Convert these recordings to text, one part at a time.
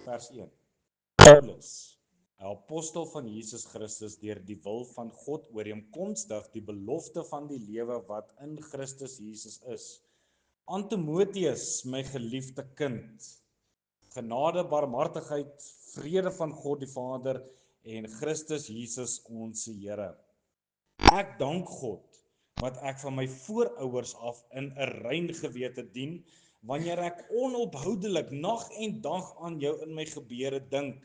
Vers 1. Paulus, 'n apostel van Jesus Christus deur die wil van God ooreenkomstig die belofte van die lewe wat in Christus Jesus is. Aan Timoteus, my geliefde kind, genade, barmhartigheid, vrede van God die Vader en Christus Jesus ons Here. Ek dank God wat ek van my voorouers af in 'n rein gewete dien, wanneer ek onophoudelik nag en dag aan jou in my gebede dink,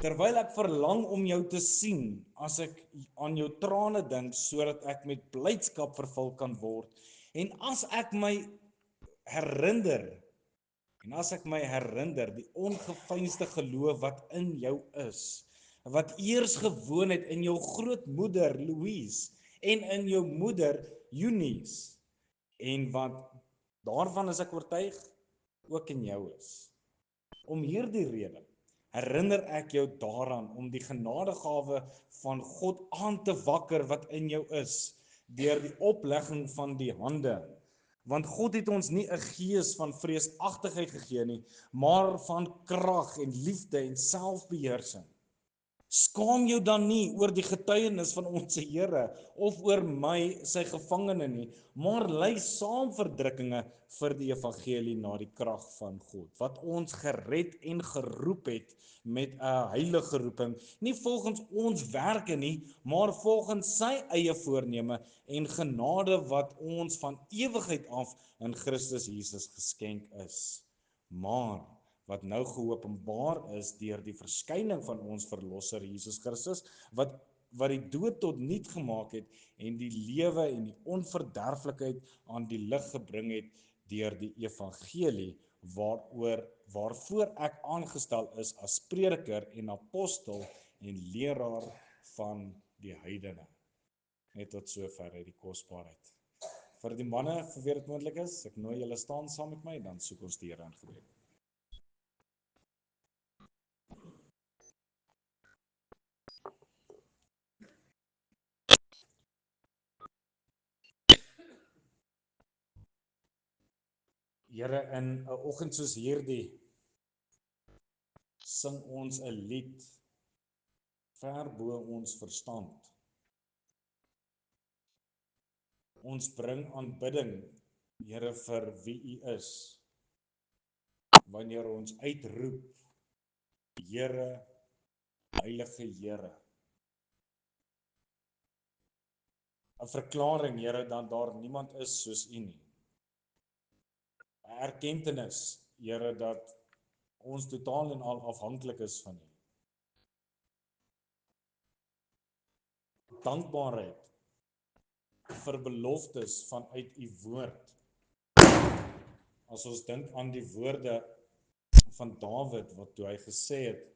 terwyl ek verlang om jou te sien, as ek aan jou trane dink, sodat ek met blydskap vervul kan word. En as ek my herinner die ongeveinsde geloof wat in jou is, wat eers gewoon het in jou grootmoeder Louise en in jou moeder Eunice, en wat daarvan is ek oortuig ook in jou is. Om hierdie rede herinner ek jou daaraan om die genadegawe van God aan te wakker wat in jou is, deur die oplegging van die hande. Want God het ons nie 'n gees van vreesagtigheid gegee nie, maar van krag en liefde en selfbeheersing. Skaam jou dan nie oor die getuienis van ons Here of oor my, sy gevangene nie, maar ly saam verdrukkinge vir die evangelie na die krag van God, wat ons gered en geroep het met 'n heilige roeping, nie volgens ons werke nie, maar volgens sy eie voorneme en genade wat ons van ewigheid af in Christus Jesus geskenk is. Maar wat nou geopenbaar is deur die verskyning van ons verlosser Jesus Christus, wat die dood tot niet gemaak het en die lewe en die onverderflikheid aan die lig gebring het deur die evangelie waarvoor ek aangestel is as prediker en apostel en leraar van die heidene. Net tot sover uit die kosbaarheid. Vir die manne, vir wie dit moontlik is, ek nooi julle staan saam met my, dan soek ons die Here in gebed. Here, in 'n oggend soos hierdie sing ons 'n lied ver bo ons verstand. Ons bring aanbidding, Here, vir wie U is, wanneer ons uitroep, Here, Heilige Here. 'n Verklaring, Here, dat daar niemand is soos U nie. 'n Erkentenis, Here, dat ons totaal en al afhanklik is van U. Dankbaarheid vir beloftes vanuit U woord. As ons dink aan die woorde van Dawid, wat toe hy gesê het,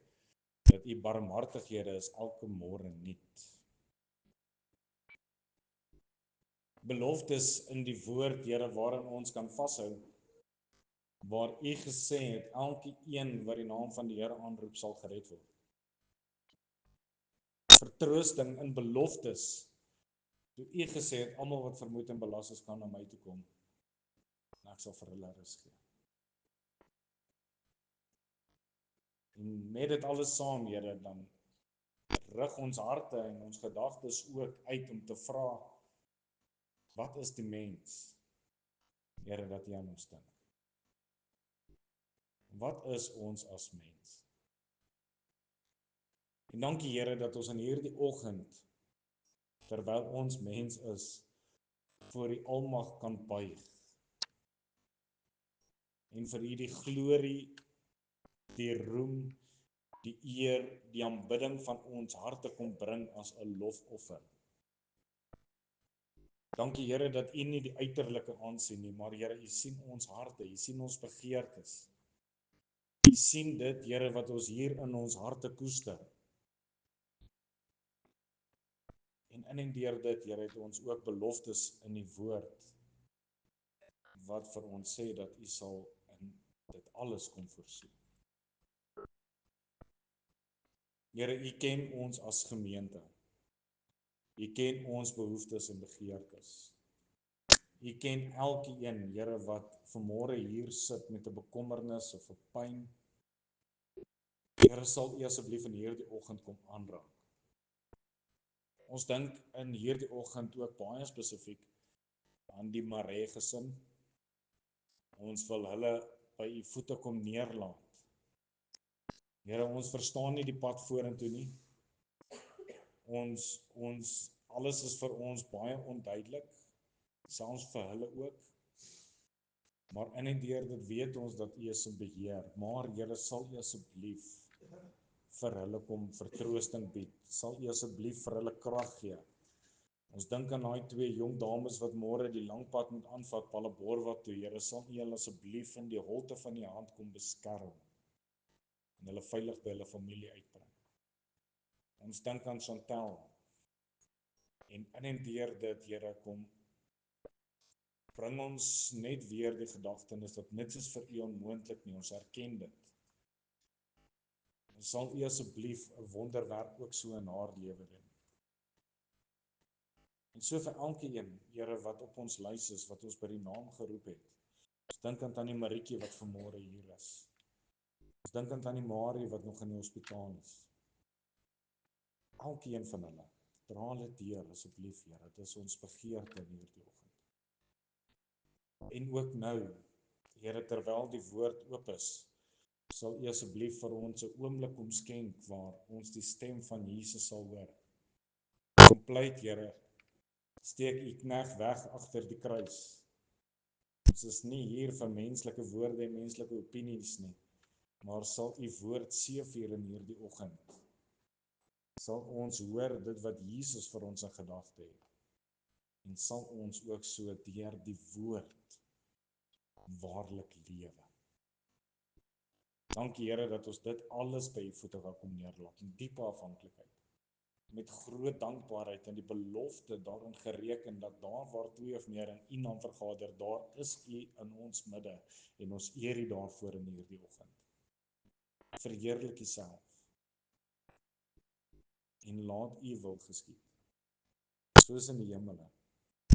dat U barmhartighede is elke môre nuut. Beloftes in die woord, Here, waarin ons kan vashou, waar U gesê het, elke een wat die naam van die Here aanroep sal gered word. Vertroosting in beloftes, toe U gesê het, almal wat vermoeid en belas is, kan na my toe kom, en ek sal vir hulle rus gee. En met dit alles saam, Here, dan rig ons harte en ons gedagtes ook uit om te vra, wat is die mens, Here, dat U aan ons dink? Wat is ons as mens? En dankie, Here, dat ons in hierdie oggend, terwyl ons mens is, voor U almag kan buig. En vir U die glorie, die roem, die eer, die aanbidding van ons harte kom bring as 'n lofoffer. Dankie, Here, dat U nie die uiterlike aansien nie, maar Here, U sien ons harte, U sien ons begeertes. U sien dit, Here, wat ons hier in ons harte koester. En deur dit, Here, het ons ook beloftes in die woord, wat vir ons sê dat U sal in dit alles kom voorsien. Here, U ken ons as gemeente. U ken ons behoeftes en begeertes. U ken elkeen, Here, wat vanmôre hier sit met 'n bekommernis of 'n pyn, Here sal U asseblief in hierdie oggend kom aanraak. Ons dink in hierdie oggend ook baie spesifiek aan die Maree gesin. Ons wil hulle by U voete kom neerlaat. Here, ons verstaan nie die pad vorentoe nie. Ons alles is vir ons baie onduidelik, selfs vir hulle ook. Maar in en deur dit weet ons dat U is in beheer. Maar Here, sal U asseblief vir hulle kom vertroosting bied. Sal U asseblief vir hulle krag gee. Ons dink aan daai 2 jong dames wat môre die lang pad moet aanvat Palleborwa toe. Here, sal U hulle asseblief in die holte van U hand kom beskerm en hulle veilig by hulle familie uitbring. Ons dink aan Chantel en in en deur dit, Here, kom bring ons net weer die gedagtenis dat niks is vir U onmoontlik nie. Ons erken dit. Ons sal U asseblief 'n wonderwerk ook so in haar lewe doen. En so vir elkeen, Here, wat op ons lys is, wat ons by die naam geroep het. Ons dink aan Tannie Marietjie wat vanmôre hier is. Ons dink aan Tannie Marie wat nog in die hospitaal is. Elkeen van hulle, dra hulle deur asseblief, Here. Dit is ons begeerte in hierdie oggend. En ook nou, Here, terwyl die woord oop is, sal U asseblief vir ons 'n oomblik kom skenk waar ons die stem van Jesus sal hoor. Kom pleit, Here, steek U knegt weg agter die kruis. Ons is nie hier vir menslike woorde en menslike opinies nie, maar sal U woord seëvier in hierdie oggend. Sal ons hoor dit wat Jesus vir ons in gedagte het. En sal ons ook so deur die woord waarlik lewe. Dankie Here dat ons dit alles by U voete kan kom neerlaat in diepe afhanklikheid. Met groot dankbaarheid en die belofte daarin gereken dat daar waar 2 of meer in U naam vergader, daar is U in ons midde en ons eer U daarvoor in hierdie oggend. Verheerlik U self en laat U wil geskied. Soos in die hemele,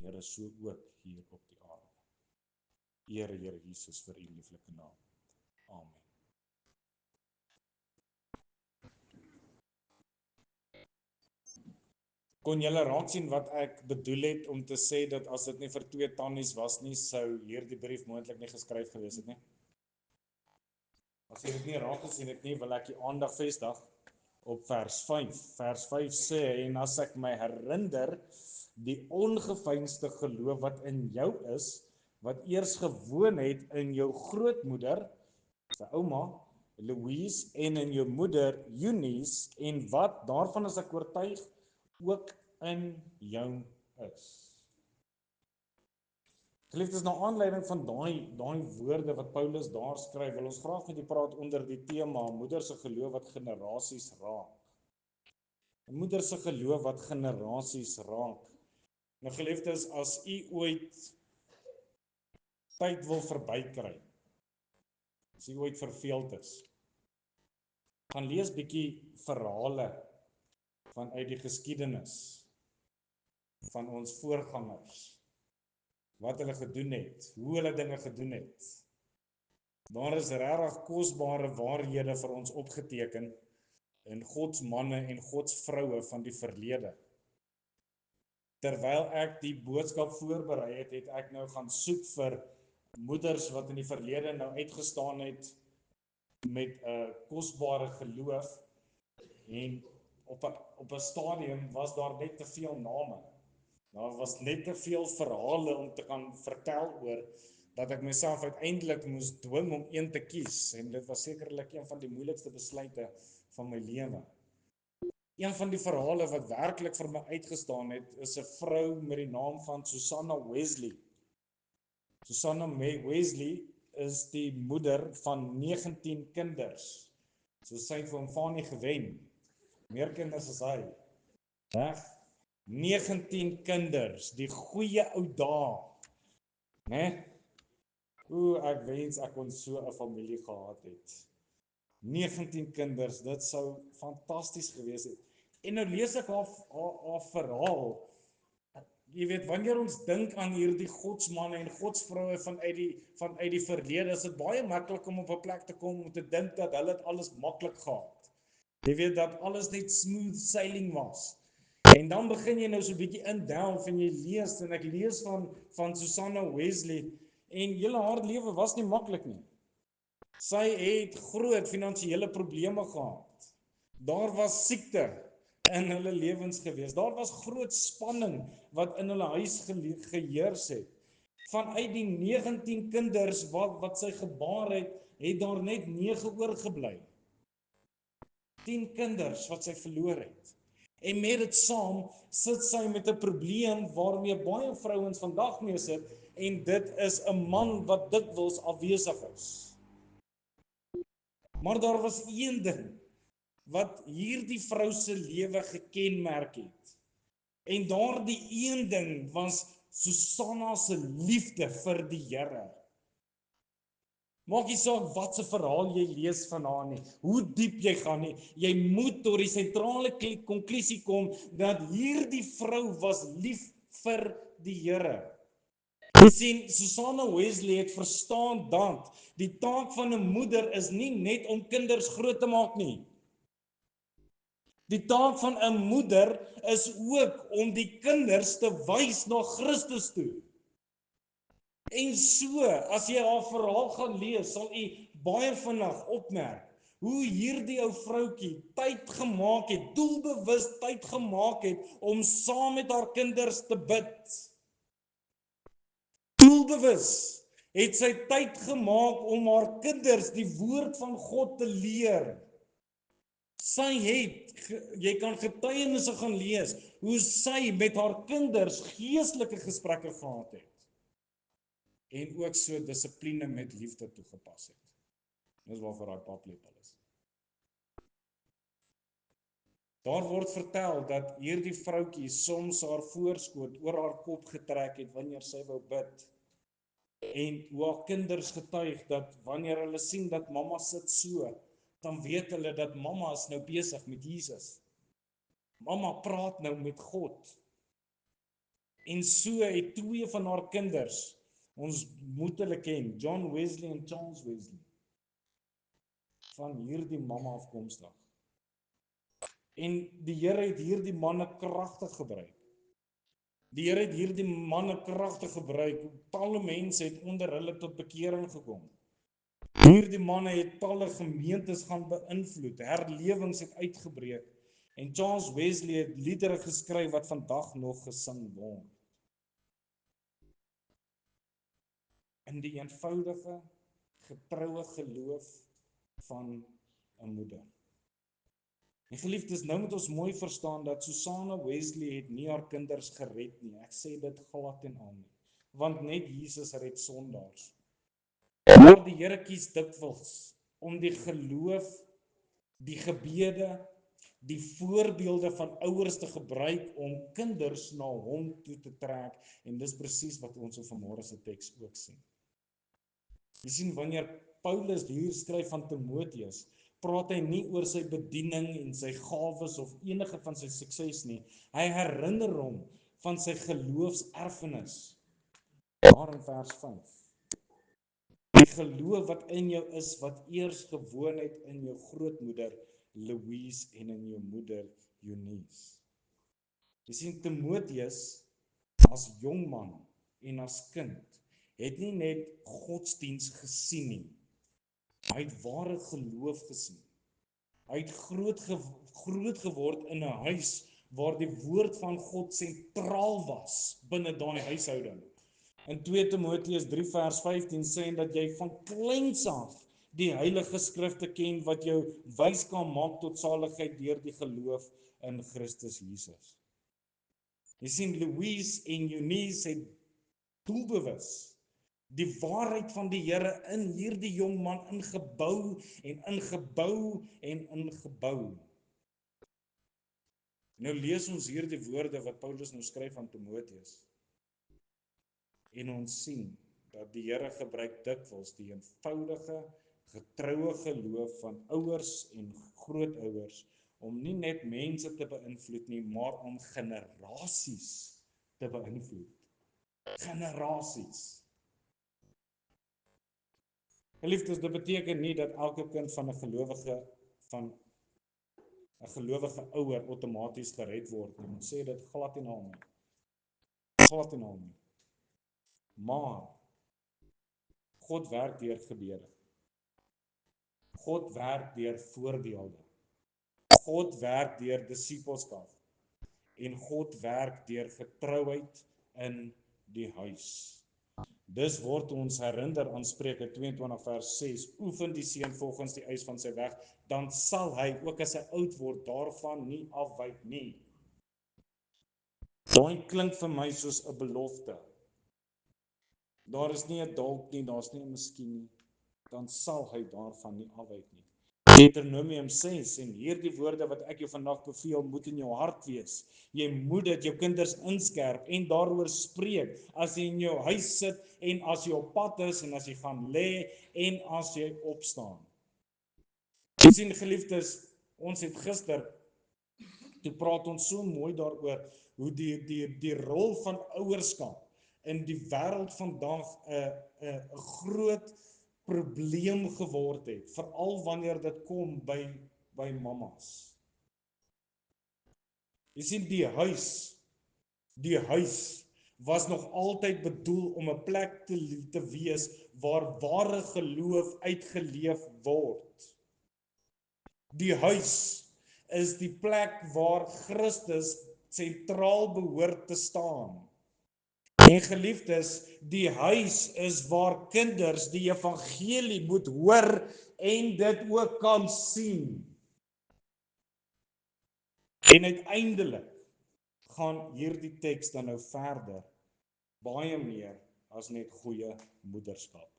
Here, so ook hier op die aarde. Here Jesus vir U lieflike naam. Amen. Kon julle raak sien wat ek bedoel het om te sê dat as dit nie vir 2 tannies was nie, sou hierdie brief moontlik nie geskryf gewees het nie? As jy dit nie raak gesien het nie, wil ek die aandag vestig op vers 5. Vers 5 sê, en as ek my herinner, die ongeveinsde geloof wat in jou is, wat eers gewoon het in jou grootmoeder, sy ouma, Louise, en in jou moeder, Eunice, en wat, daarvan is ek oortuig, ook in jou is. Geliefdes, na aanleiding van daai woorde wat Paulus daar skryf, wil ons graag met u praat onder die tema moeder se geloof wat generasies raak. Moeder se geloof wat generasies raak. Nou geliefdes, as u ooit tyd wil verbykry, as u ooit verveeld is, gaan lees bietjie verhale vanuit die geskiedenis van ons voorgangers, wat hulle gedoen het, hoe hulle dinge gedoen het. Daar is regtig kosbare waarhede vir ons opgeteken in Gods manne en Gods vroue van die verlede. Terwyl ek die boodskap voorberei het, het ek nou gaan soek vir moeders wat in die verlede nou uitgestaan het met 'n kosbare geloof, en op 'n stadium was daar net te veel name. Daar was net te veel verhale om te kan vertel oor, dat ek myself uiteindelik moes dwing om een te kies, en dit was sekerlik een van die moeilikste besluite van my lewe. Een van die verhale wat werklik vir my uitgestaan het, is 'n vrou met die naam van Susanna Wesley. Susanna Wesley is die moeder van 19 kinders. So sy het vir hom Fanie gewen. Meer kinders as hy. Reg? 19 kinders, die goeie ou dae. Né? Ek wens ek kon so 'n familie gehad het. 19 kinders, dit sou fantasties gewees het. En nou lees ek haar verhaal. Jy weet, wanneer ons dink aan hierdie godsmanne en godsvroue vanuit die verlede, is dit baie maklik om op 'n plek te kom om te dink dat hulle dit alles maklik gehad. Jy weet dat alles net smooth sailing was. En dan begin jy nou so 'n bietjie indelf en jy lees, en ek lees van Susanna Wesley, en haar lewe was nie maklik nie. Sy het groot finansiële probleme gehad. Daar was siekte in hulle lewens gewees. Daar was groot spanning wat in hulle huis geheers het. Vanuit die 19 kinders wat sy gebaar het daar net 9 oorgebly. 10 kinders wat sy verloor het. En met dit saam sit sy met 'n probleem waarmee baie vrouens vandag mee sit, en dit is 'n man wat dikwels afwesig is. Maar daar was een ding wat hierdie vrou se lewe gekenmerk het. En daardie een ding was Susanna se liefde vir die Here. Maak nie saak wat se verhaal jy lees van haar nie, hoe diep jy gaan nie, jy moet tot die sentrale konklusie kom dat hierdie vrou was lief vir die Here. Jy sien, Susanna Wesley het verstaan dat die taak van 'n moeder is nie net om kinders groot te maak nie. Die taak van 'n moeder is ook om die kinders te wys na Christus toe. En so, as jy haar verhaal gaan lees, sal jy baie vinnig opmerk hoe hierdie ou vroutjie tyd gemaak het, doelbewus tyd gemaak het om saam met haar kinders te bid. Doelbewus het sy tyd gemaak om haar kinders die woord van God te leer. Sy het, jy kan getuienisse gaan lees, hoe sy met haar kinders geestelike gesprekke gehad het. En ook so dissipline met liefde toegepas het. Dis waarvoor daai paplepel is. Daar word vertel dat hierdie vroutjie soms haar voorskoot oor haar kop getrek het wanneer sy wou bid. En hoe haar kinders getuig dat wanneer hulle sien dat mamma sit so, dan weet hulle dat mamma is nou besig met Jesus. Mamma praat nou met God. En so het 2 van haar kinders, ons moet hulle ken, John Wesley en Charles Wesley, van hierdie mamma afkomstig. En die Here het hierdie manne kragtig gebruik. Die Here het hierdie manne kragtig gebruik. Talle mense het onder hulle tot bekering gekom. Hierdie manne het talle gemeentes gaan beïnvloed. Herlewings het uitgebreek. En Charles Wesley het liedere geskryf wat vandag nog gesing word. In die eenvoudige, getroue geloof van 'n moeder. En geliefdes, nou moet ons mooi verstaan dat Susanna Wesley het nie haar kinders gered nie. Ek sê dit glad en al nie. Want net Jesus red sondaars. Maar die Here kies dikwels om die geloof, die gebede, die voorbeelde van ouers te gebruik om kinders na hom toe te trek. En dis presies wat ons in vanmôre se teks ook sien. Jy sien, wanneer Paulus hier skryf van Timoteus, praat hy nie oor sy bediening en sy gawes of enige van sy sukses nie. Hy herinner hom van sy geloofserfenis. Daar in vers 5. Die geloof wat in jou is, wat eers gewoon het in jou grootmoeder Louise en in jou moeder Eunice. Jy sien, Timoteus as jong man en as kind het nie net godsdiens gesien nie. Hy het ware geloof gesien. Hy het groot geword in 'n huis waar die woord van God sentraal was binne daai huishouding. In 2 Timoteus 3 vers 15 sê dat jy van kleins af die heilige skrifte ken wat jou wys kan maak tot saligheid deur die geloof in Christus Jesus. Jy sien, Louise en Eunice het doelbewus die waarheid van die Here in hierdie jong man ingebou en ingebou en ingebou. Nou lees ons hierdie woorde wat Paulus nou skryf aan Timoteus. En ons sien dat die Here gebruik dikwels die eenvoudige, getroue geloof van ouers en grootouers om nie net mense te beïnvloed nie, maar om generasies te beïnvloed. Generasies. Geliefdes, dit beteken nie dat elke kind van 'n gelowige ouer outomaties gered word nie. Ons sê dit glad en al nie. Glad en al nie. Maar God werk deur gebeure. God werk deur voorbeelde. God werk deur disippelskap. En God werk deur getrouheid in die huis. Dus word ons herinner aan Spreuke 22 vers 6, oefen die seun volgens die eis van sy weg, dan sal hy, ook as hy oud word, daarvan nie afwyk nie. Daai klink vir my soos 'n belofte. Daar is nie 'n dalk nie, daar's nie 'n miskien nie, dan sal hy daarvan nie afwyk nie. Deuteronomium 6, en hierdie woorde wat ek jou vandag beveel, moet in jou hart wees. Jy moet dit jou kinders inskerp en daaroor spreek, as jy in jou huis sit, en as jy op pad is, en as jy gaan lê, en as jy opstaan. Jy sien, geliefdes, ons het gister, toe praat ons so mooi daaroor, hoe die rol van ouerskap in die wêreld vandag 'n groot probleem geword het, veral wanneer dit kom by mammas. Jy sien, die huis was nog altyd bedoel om 'n plek te wees waar ware geloof uitgeleef word. Die huis is die plek waar Christus sentraal behoort te staan. En geliefdes, die huis is waar kinders die evangelie moet hoor en dit ook kan sien. En uiteindelik gaan hierdie teks dan nou verder, baie meer as net goeie moederskap.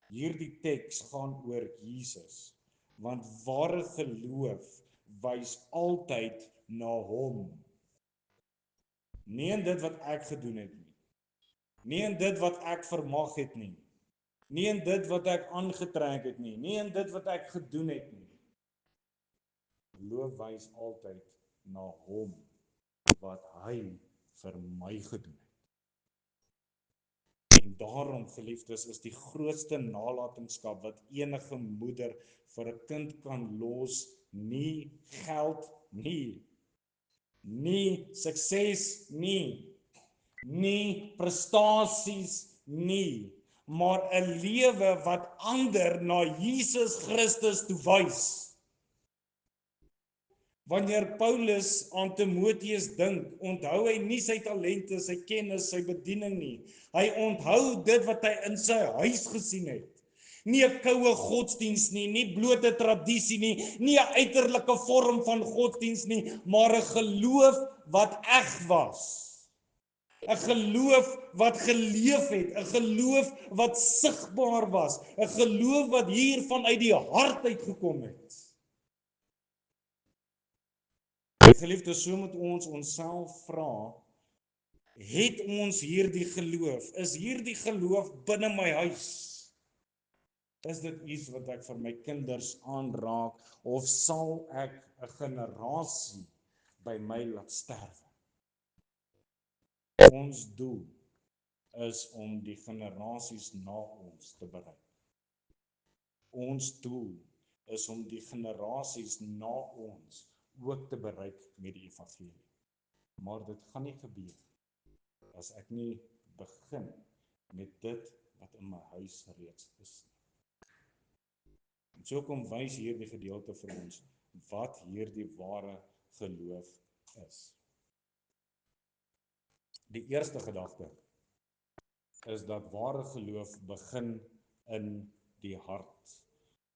Hierdie teks gaan oor Jesus, want ware geloof wys altyd na hom. Nie in dit wat ek gedoen het nie. Nie in dit wat ek vermag het nie. Nie in dit wat ek aangetrek het nie. Nie in dit wat ek gedoen het nie. Geloof wys altyd na hom, wat hy vir my gedoen het. En daarom, geliefdes, is die grootste nalatenskap wat enige moeder vir 'n kind kan los, nie geld nie. Nie sukses nie. Nie prestasies nie, maar 'n lewe wat ander na Jesus Christus toe wys. Wanneer Paulus aan Timoteus dink, onthou hy nie sy talente, sy kennis, sy bediening nie. Hy onthou dit wat hy in sy huis gesien het. Nie 'n koue godsdiens nie, nie blote tradisie nie, nie 'n uiterlike vorm van godsdiens nie, maar 'n geloof wat eg was. 'n geloof wat geleef het, 'n geloof wat sigbaar was, 'n geloof wat hier vanuit die hart uitgekom het. Geliefdes, so moet ons onsself vra, het ons hierdie geloof? Is hierdie geloof binne my huis? Is dit iets wat ek vir my kinders aanraak, of sal ek 'n generasie by my laat sterwe? Ons doel is om die generasies na ons te bereik. Ons doel is om die generasies na ons ook te bereik met die evangelie. Maar dit gaan nie gebeur as ek nie begin met dit wat in my huis reeds is. En so kom wys hierdie gedeelte vir ons wat hierdie ware geloof is. Die eerste gedagte is dat ware geloof begin in die hart.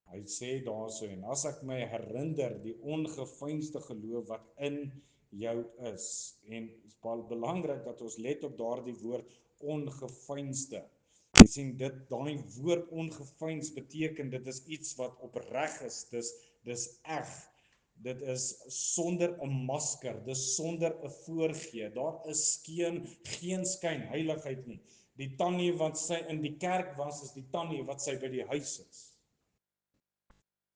Hy sê daarso, en as ek my herinner die ongeveinsde geloof wat in jou is, en dit is baie belangrik dat ons let op daardie woord ongeveinsde. Jy sien, daai woord ongeveins beteken, dit is iets wat opreg is, dis eg. Dit is sonder 'n masker, dis sonder 'n voorgee. Daar is geen skynheiligheid nie. Die tannie wat sy in die kerk was, is die tannie wat sy by die huis is.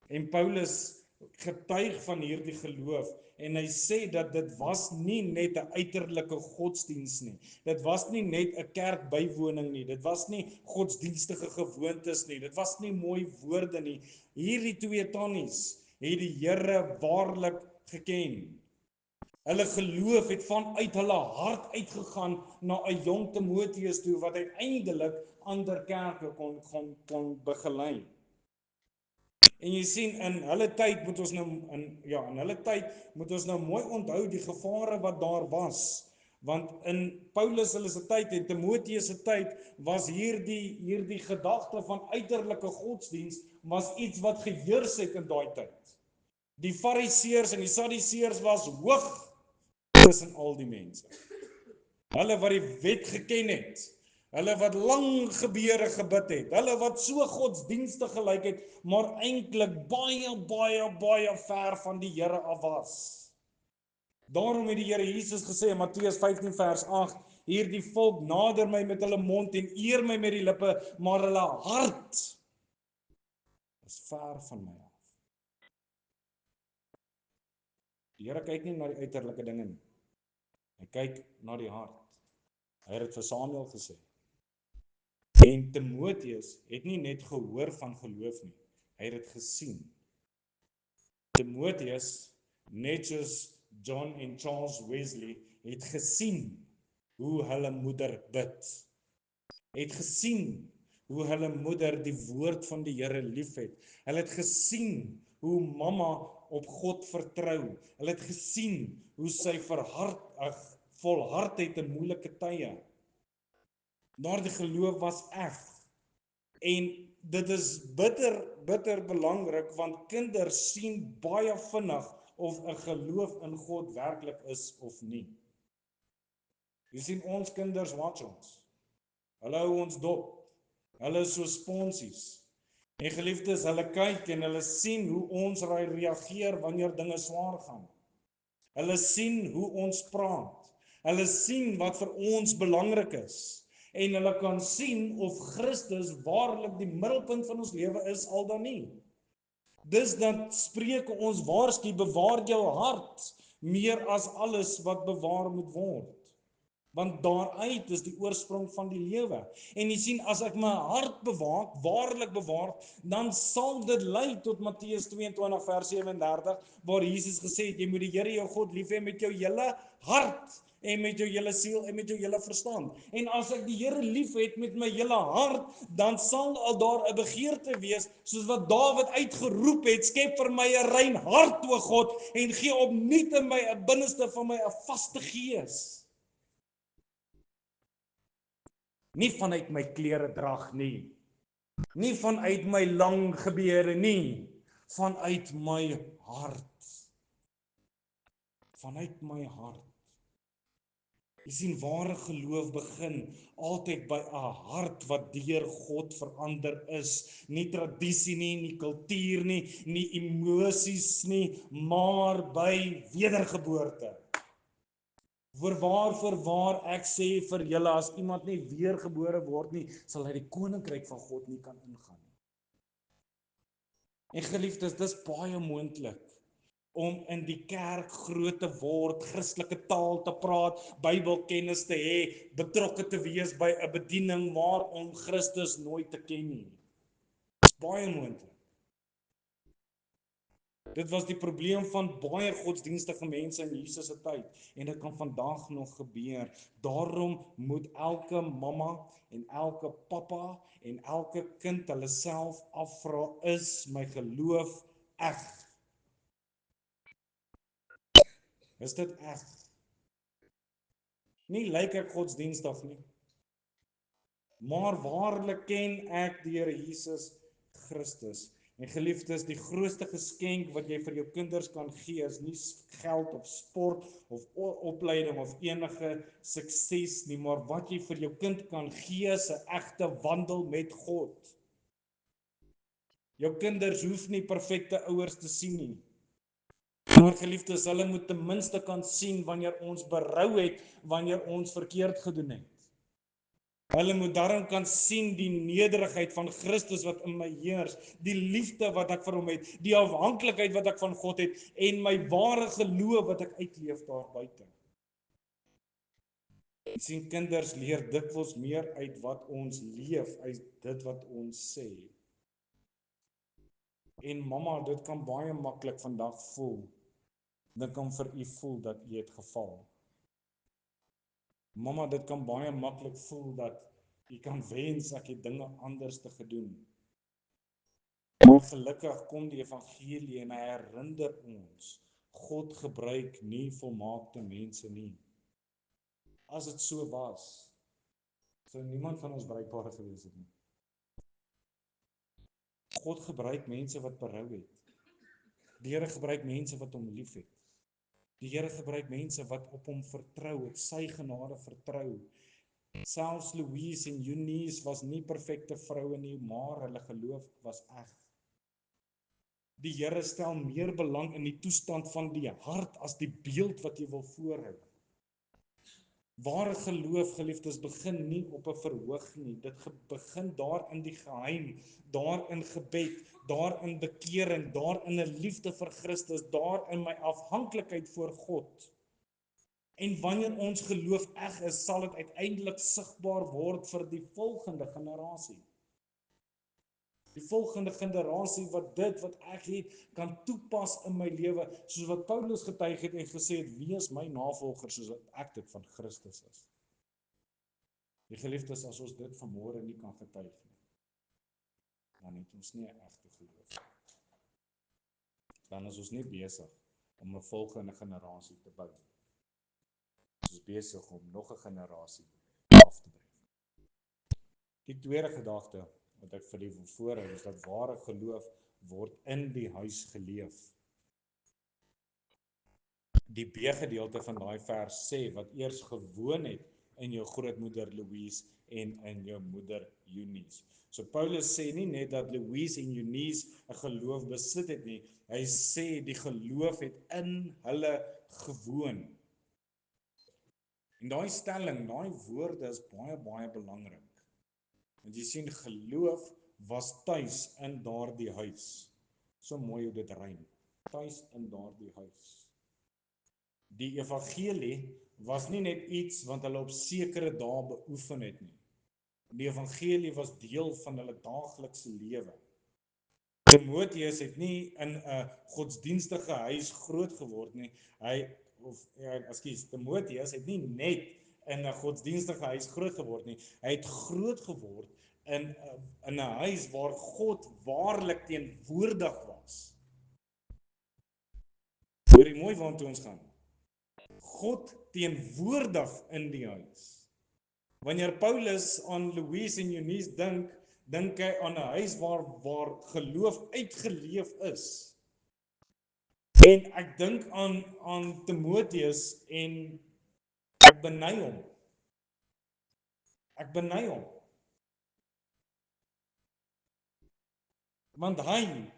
En Paulus getuig van hierdie geloof en hy sê dat dit was nie net 'n uiterlike godsdiens nie. Dit was nie net 'n kerkbywoning nie. Dit was nie godsdienstige gewoontes nie. Dit was nie mooi woorde nie. Hierdie twee tannies het die Here waarlik geken. Hulle geloof het vanuit hulle hart uitgegaan na 'n jong Timoteus toe wat uiteindelik ander kerke kon begelei. En jy sien in hulle tyd moet ons nou mooi onthou die gevare wat daar was. Want in Paulus hulle se tyd en Timoteus se tyd was hierdie gedagte van uiterlike godsdiens was iets wat geheers het in daai tyd. Die Fariseërs en die Sadduseërs was hoog tussen al die mense. Hulle wat die wet geken het, hulle wat lang gebede gebid het, hulle wat so godsdienstig gelyk het, maar eintlik baie ver van die Here af was. Daarom het die Here Jesus gesê in Matteus 15 vers 8, hierdie volk nader my met hulle mond en eer my met die lippe, maar hulle hart is ver van my af. Die Here kyk nie na die uiterlike dinge nie. Hy kyk na die hart. Hy het dit vir Samuel gesê. En Timoteus het nie net gehoor van geloof nie. Hy het dit gesien. Timoteus, net soos John en Charles Wesley, het gesien hoe hulle moeder bid. Het gesien hoe hulle moeder die woord van die Here liefhet. Hulle het gesien hoe mamma op God vertrou. Hulle het gesien hoe sy volhard het in moeilike tye. Daardie geloof was eg. En dit is bitter belangrik, want kinders sien baie vinnig of 'n geloof in God werklik is of nie. Jy sien ons kinders watch ons. Hulle hou ons dop. Hulle is so sponsies. En geliefdes, hulle kyk en hulle sien hoe ons reageer wanneer dinge swaar gaan. Hulle sien hoe ons praat. Hulle sien wat vir ons belangrik is. En hulle kan sien of Christus waarlik die middelpunt van ons lewe is al dan nie. Dis dat Spreuke ons waarsku, bewaar jou hart meer as alles wat bewaar moet word. Want daaruit is die oorsprong van die lewe. En jy sien, as ek my hart bewaar, waarlik bewaar, dan sal dit lei tot Matteus 22 vers 37, waar Jesus gesê het, jy moet die Here jou God lief hê met jou hele hart, en met jou hele siel, en met jou hele verstand. En as ek die Here lief het met my hele hart, dan sal al daar 'n begeerte wees, soos wat Dawid uitgeroep het, skep vir my 'n rein hart, o God, en gee opnuut in my 'n binneste van my 'n vaste gees. Nie vanuit my klere drag nie. Nie vanuit my lang gebede nie. Vanuit my hart. Vanuit my hart. Jy sien, ware geloof begin altyd by 'n hart wat deur God verander is. Nie tradisie nie, nie kultuur nie, nie emosies nie, maar by wedergeboorte. Voorwaar ek sê vir julle, as iemand nie weergebore word nie, sal hy die koninkryk van God nie kan ingaan nie. En geliefdes, dis baie moontlik om in die kerk groot te word, Christelike taal te praat, Bybelkennis te hê, betrokke te wees by 'n bediening, maar om Christus nooit te ken nie. Dis baie moontlik. Dit was die probleem van baie godsdienstige mense in Jesus se tyd, en dit kan vandag nog gebeur. Daarom moet elke mamma en elke pappa en elke kind hulle self afvra, is my geloof eg? Is dit eg? Nie lyk ek godsdienstig nie, maar waarlik ken ek die Here Jesus Christus. En geliefdes, die grootste geskenk wat jy vir jou kinders kan gee, is nie geld of sport of opleiding of enige sukses nie, maar wat jy vir jou kind kan gee is 'n egte wandel met God. Jou kinders hoef nie perfekte ouers te sien nie. Maar geliefdes, hulle moet ten minste kan sien wanneer ons berou het, wanneer ons verkeerd gedoen het. Hulle moet daarom kan sien die nederigheid van Christus wat in my heers, die liefde wat ek vir hom het, die afhanklikheid wat ek van God het en my ware geloof wat ek uitleef daar buite. Jy sien, kinders leer dikwels meer uit wat ons leef, uit dit wat ons sê. En mamma, dit kan baie maklik vandag voel. Dit kan vir u voel dat u het geval. Mamma, dit kan baie maklik voel dat u kan wens ek het dinge anders te gedoen. Maar gelukkig kom die evangelie en hy herinner ons, God gebruik nie volmaakte mense nie. As dit so was, sou niemand van ons bruikbaar gewees het nie. God gebruik mense wat berou het. Die Here gebruik mense wat hom liefhet. Die Here gebruik mense wat op hom vertrou, op sy genade vertrou. Selfs Louise en Eunice was nie perfekte vroue nie, maar hulle geloof was eg. Die Here stel meer belang in die toestand van die hart as die beeld wat jy wil voorhou. Ware geloof, geliefdes, begin nie op 'n verhoog nie. Dit begin daar in die geheim, daar in gebed, daar in bekering, daar in 'n liefde vir Christus, daar in my afhanklikheid voor God. En wanneer ons geloof eg is, sal dit uiteindelik sigbaar word vir die volgende generasie. Die volgende generasie wat dit wat ek het kan toepas in my lewe, soos wat Paulus getuig het en gesê het, wees my navolger soos wat ek dit van Christus is. Die geliefdes, as ons dit vanmôre nie kan getuig nie, dan het ons nie 'n egte geloof. Dan is ons nie besig om 'n volgende generasie te bou. Ons is besig om nog 'n generasie af te bring. Die tweede gedagte wat ek vir u wil voorhou, is dat ware geloof word in die huis geleef. Die B-gedeelte van daai vers sê wat eers gewoon het in jou grootmoeder Louise en in jou moeder Eunice. So Paulus sê nie net dat Louise en Eunice 'n geloof besit het nie, hy sê die geloof het in hulle gewoon. En daai stelling, daai woorde is baie belangrik. Want jy sien, geloof was tuis in daardie huis. So mooi hoe dit rym. Tuis in daardie huis. Die evangelie was nie net iets wat hulle op sekere dae beoefen het nie. Die evangelie was deel van hulle daaglikse lewe. Timoteus het nie in 'n godsdienstige huis groot geword nie. Timoteus het nie net in 'n godsdienstige huis groot geword nie. Hy het groot geword in 'n huis waar God waarlik teenwoordig was. Hoor jy mooi waartoe ons gaan? God teenwoordig in die huis. Wanneer Paulus aan Louise en Eunice dink hy aan 'n huis waar geloof uitgeleef is. En ek dink aan Timoteus en ek beny hom. Ek beny hom. Want hy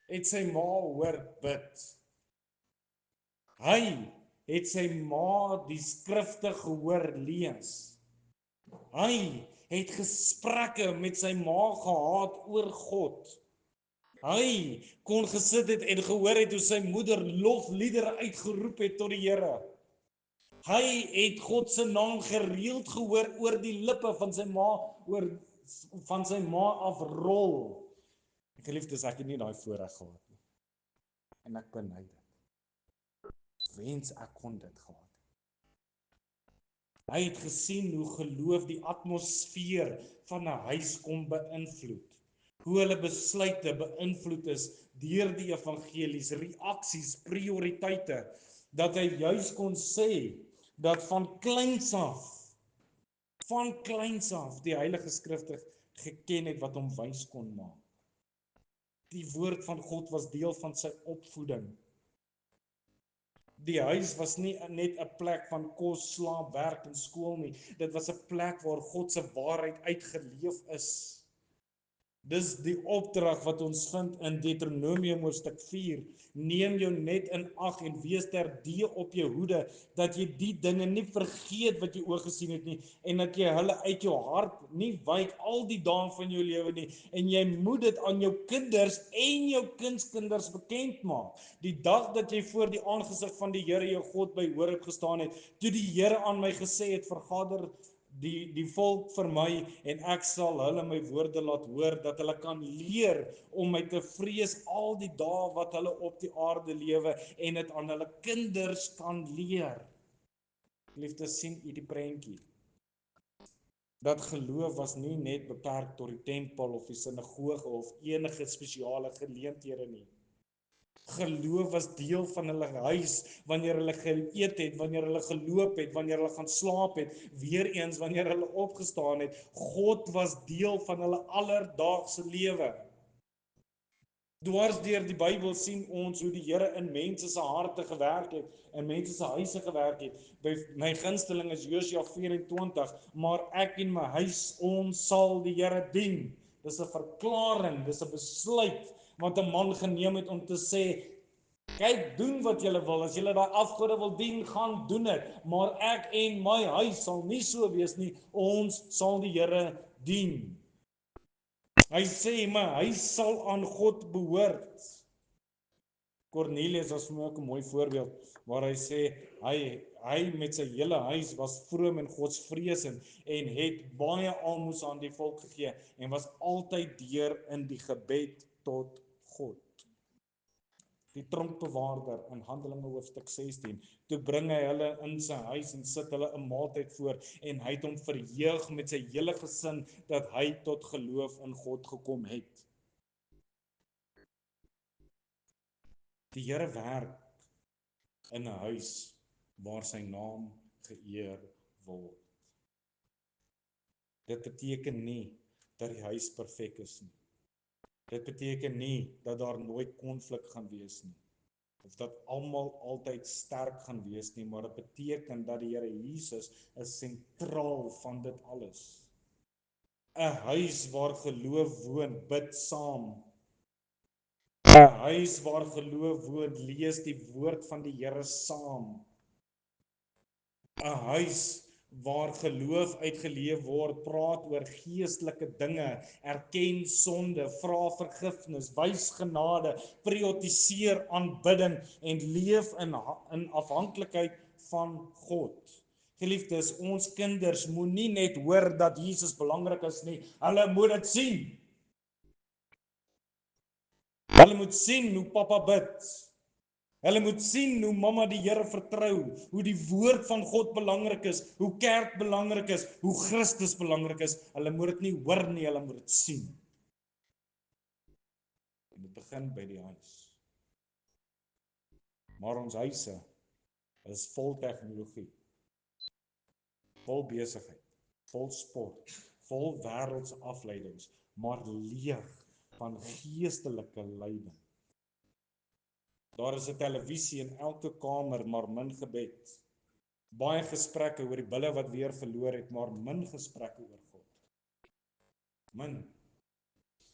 het sy ma hoor bid. Hy het sy ma die skrifte gehoor lees. Hy het gesprekke met sy ma gehad oor God. Hy kon gesit het en gehoor het hoe sy moeder lofliedere uitgeroep het tot die Here. Hy het God se naam gereeld gehoor oor die lippe van sy ma afrol. Geliefdes, ek het nie daai voorreg gehad nie. En ek beny dit. Wens ek kon dit gehad. Hy het gesien hoe geloof die atmosfeer van 'n huis kom beïnvloed. Hoe hulle besluite beïnvloed is deur die evangelies, reaksies, prioriteite, dat hy juis kon sê dat van kleins af die Heilige Skrifte geken het wat hom wys kon maak. Die woord van God was deel van sy opvoeding. Die huis was nie net 'n plek van kos, slaap, werk en skool nie. Dit was 'n plek waar God se waarheid uitgeleef is. Dis die opdrag wat ons vind in Deuteronomium hoofstuk 4. Neem jou net in ag en wees terdee op jou hoede, dat jy die dinge nie vergeet wat jy oë gesien het nie, en dat jy hulle uit jou hart nie wyk al die dae van jou lewe nie, en jy moet dit aan jou kinders en jou kindskinders bekend maak. Die dag dat jy voor die aangesig van die Here jou God by Horeb gestaan het, toe die Here aan my gesê het, vergader die volk vir my en ek sal hulle my woorde laat hoor, dat hulle kan leer om my te vrees al die dae wat hulle op die aarde lewe en dit aan hulle kinders kan leer. Liefde, sien u die prentjie? Dat geloof was nie net beperk tot die tempel of die sinagoge of enige spesiale geleenthede nie. Geloof was deel van hulle huis, wanneer hulle geëet het, wanneer hulle geloop het, wanneer hulle gaan slaap het, weer eens wanneer hulle opgestaan het. God was deel van hulle alledaagse lewe. Dwars deur die Bybel sien ons hoe die Here in mense se harte gewerk het, in mense se huise gewerk het. By my gunsteling is Josua 24, maar ek en my huis, ons sal die Here dien. Dis 'n verklaring, dis 'n besluit wat 'n man geneem het om te sê, kyk, doen wat julle wil, as julle daai afgode wil dien, gaan doen dit, maar ek en my huis sal nie so wees nie, ons sal die Here dien. Hy sê, my huis sal aan God behoort. Cornelius was vir my ook 'n mooi voorbeeld, waar hy sê, hy met sy hele huis was vroom en godsvreesend en het baie almoes aan die volk gegee en was altyd deur in die gebed tot God. Die tronkbewaarder in Handelinge hoofstuk 16, toe bring hy hulle in sy huis en sit hulle 'n maaltyd voor en hy het hom verheug met sy hele gesin dat hy tot geloof in God gekom het. Die Here werk in 'n huis waar sy naam geëer word. Dit beteken nie dat die huis perfek is nie. Dit beteken nie dat daar nooit konflik gaan wees nie, of dat almal altyd sterk gaan wees nie, maar dit beteken dat die Here Jesus is sentraal van dit alles. 'n Huis waar geloof woon, bid saam. 'n Huis waar geloof woon, lees die woord van die Here saam. 'n Huis waar geloof uitgeleef word, praat oor geestelike dinge, erken sonde, vra vergifnis, wys genade, prioritiseer aanbidding en leef in afhanklikheid van God. Geliefdes, ons kinders moenie net hoor dat Jesus belangrik is nie, hulle moet dit sien. Hulle moet sien hoe pappa bid. Hulle moet sien hoe mamma die Here vertrou, hoe die woord van God belangrik is, hoe kerk belangrik is, hoe Christus belangrik is. Hulle moet dit nie hoor nie, hulle moet dit sien. En dit begin by die huis. Maar ons huise is vol tegnologie, vol besigheid, vol sport, vol wêreldse afleidings, maar leeg van geestelike lyding. Daar is 'n televisie in elke kamer, maar min gebed. Baie gesprekke oor die bulle wat weer verloor het, maar min gesprekke oor God. Min.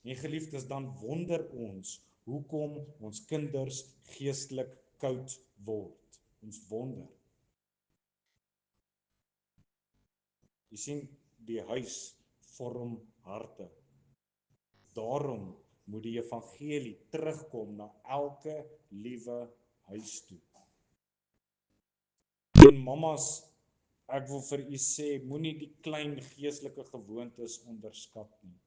En geliefdes, dan wonder ons, hoekom ons kinders geestelik koud word. Ons wonder. Jy sien, die huis vorm harte. Daarom moet die evangelie terugkom na elke liewe huis toe. En mamas, ek wil vir u sê, moenie die klein geestelike gewoontes onderskat nie.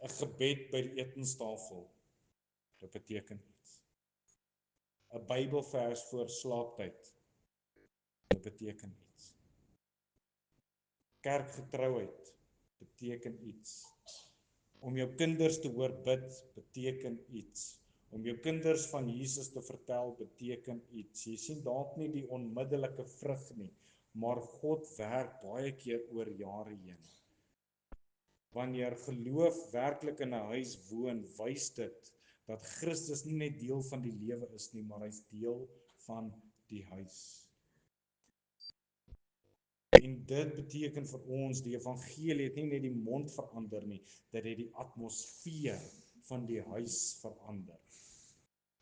'n Gebed by die etenstafel, dit beteken iets. 'n Bybelvers voor slaaptyd, dit beteken iets. Kerkgetrouheid beteken iets. Om jou kinders te hoor bid beteken iets. Om jou kinders van Jesus te vertel beteken iets. Jy sien dalk nie die onmiddellike vrug nie, maar God werk baie keer oor jare heen. Wanneer geloof werklik in 'n huis woon, wys dit dat Christus nie net deel van die lewe is nie, maar hy's deel van die huis. En dit beteken vir ons, die evangelie het nie net die mond verander nie, dit het die atmosfeer van die huis verander.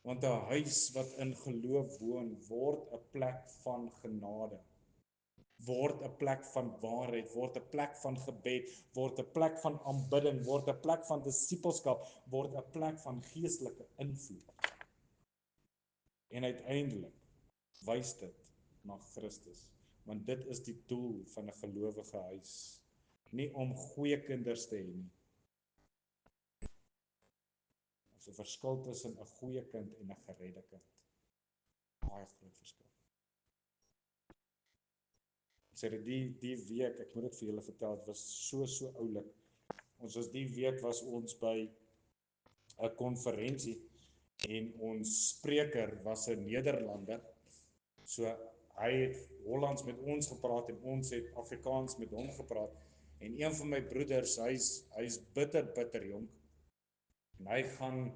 Want 'n huis wat in geloof woon, word 'n plek van genade, word 'n plek van waarheid, word 'n plek van gebed, word 'n plek van aanbidding, word 'n plek van disippelskap, word 'n plek van geestelike invloed. En uiteindelik wys dit na Christus, want dit is die doel van 'n gelowige huis, nie om goeie kinders te hê nie. Daar's 'n verskil tussen 'n goeie kind en 'n geredde kind. Baie groot verskil. Sê die week, ek moet dit vir julle vertel, dit was so oulik. Die week was ons by 'n konferensie en ons spreker was 'n Nederlander. So hy het Hollands met ons gepraat en ons het Afrikaans met hom gepraat. En een van my broeders, hy's bitter jonk. En hy gaan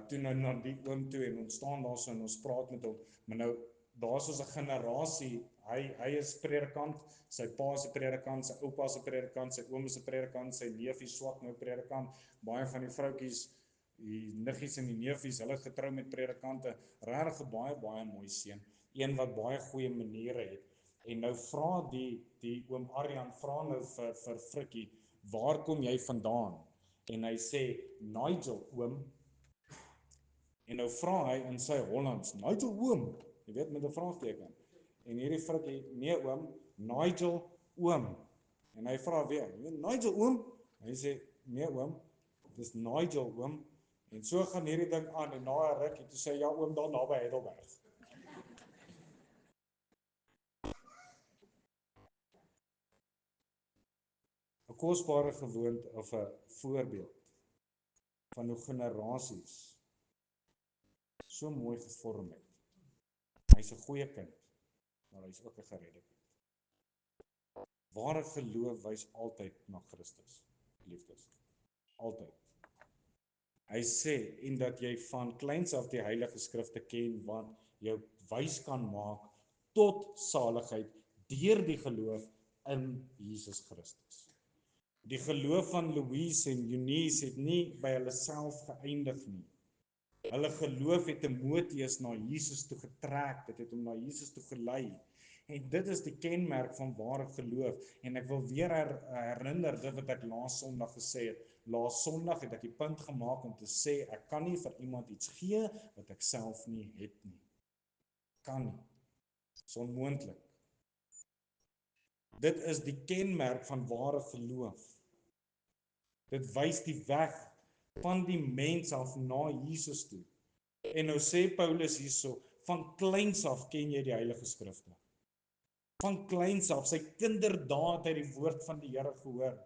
toe nou na die oom toe en ons staan daar so en ons praat met hom. Maar nou daar's ons 'n generasie. Hy is predikant, sy pa is 'n predikant, sy oupa is 'n predikant, sy oom is 'n predikant, sy neef is swak nou predikant. Baie van die vroutjies, die niggies en die neefies, hulle het getrou met predikante. Regtig 'n baie mooi seun, een wat baie goeie maniere het. En nou vra die oom Arjan vra nou vir Frikkie, waar kom jy vandaan? En hy sê Nigel oom. En nou vra hy in sy Hollands, Nigel oom, jy weet met 'n vraagteken. En hierdie Frikkie, nee oom, Nigel oom. En hy vra weer, Nigel oom? Hy sê, nee oom, dis Nigel oom. En so gaan hierdie ding aan en na 'n rukkie toe sê ja oom daar naby Heidelberg. 'n Kosbare gewoonte of 'n voorbeeld van hoe generasies so mooi gevorm het. Hy's 'n goeie kind, maar hy's ook 'n geredde kind. Ware geloof wys altyd na Christus, liefdes. Altyd. Hy sê en dat jy van kleins af die Heilige Skrifte ken wat jou wys kan maak tot saligheid deur die geloof in Jesus Christus. Die geloof van Louise en Eunice het nie by hulle self geëindig nie. Hulle geloof het Timoteus na Jesus toe getrek, dit het hom na Jesus toe gelei. En dit is die kenmerk van ware geloof. En ek wil weer herinner dit wat ek laas Sondag gesê het. Laas Sondag het ek die punt gemaak om te sê ek kan nie vir iemand iets gee wat ek self nie het nie. Kan nie. Dis onmoontlik. Dit is die kenmerk van ware geloof. Dit wys die weg van die mens af na Jesus toe. En nou sê Paulus hierso, van kleins af ken jy die Heilige Skrifte. Van kleins af, sy kinderdae het hy die woord van die Here gehoor.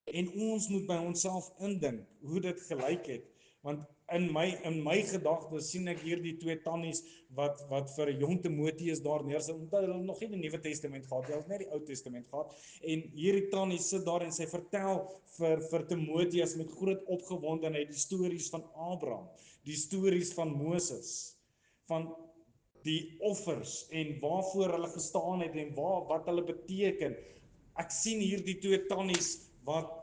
En ons moet by onsself indink hoe dit gelyk het, want in my gedagtes sien ek hierdie twee tannies wat vir 'n jong Timoteus daar neersit, omdat hulle nog nie die Nuwe Testament gehad het, hulle het net die Ou Testament gehad. En hierdie tannie sit daar en sy vertel vir Timoteus met groot opgewondenheid die stories van Abraham, die stories van Moses, van die offers en waarvoor hulle gestaan het en wat hulle beteken. Ek sien hierdie twee tannies wat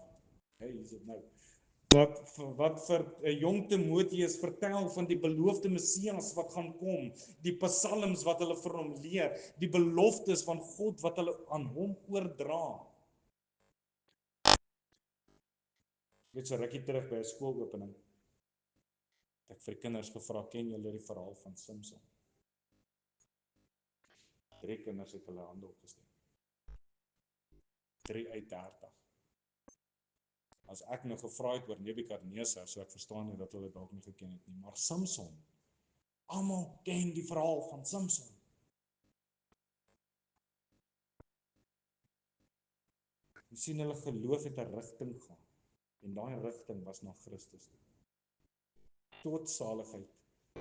vir 'n jong Timoteus vertel van die beloofde Messias wat gaan kom, die psalms wat hulle vir hom leer, die beloftes van God wat hulle aan hom oordra. Ek weet so rukkie terug by 'n skoolopening, het ek vir die kinders gevra, ken julle die verhaal van Samson? 3 kinders het hulle hande opgesteek. 3 uit 30. As ek nou gevra het oor Nebukadnesar, so ek verstaan nie dat hulle dalk nie geken het nie, maar Samson, almal ken die verhaal van Samson. Jy sien hulle geloof het 'n rigting gehad, en daai rigting was na Christus toe. Tot saligheid,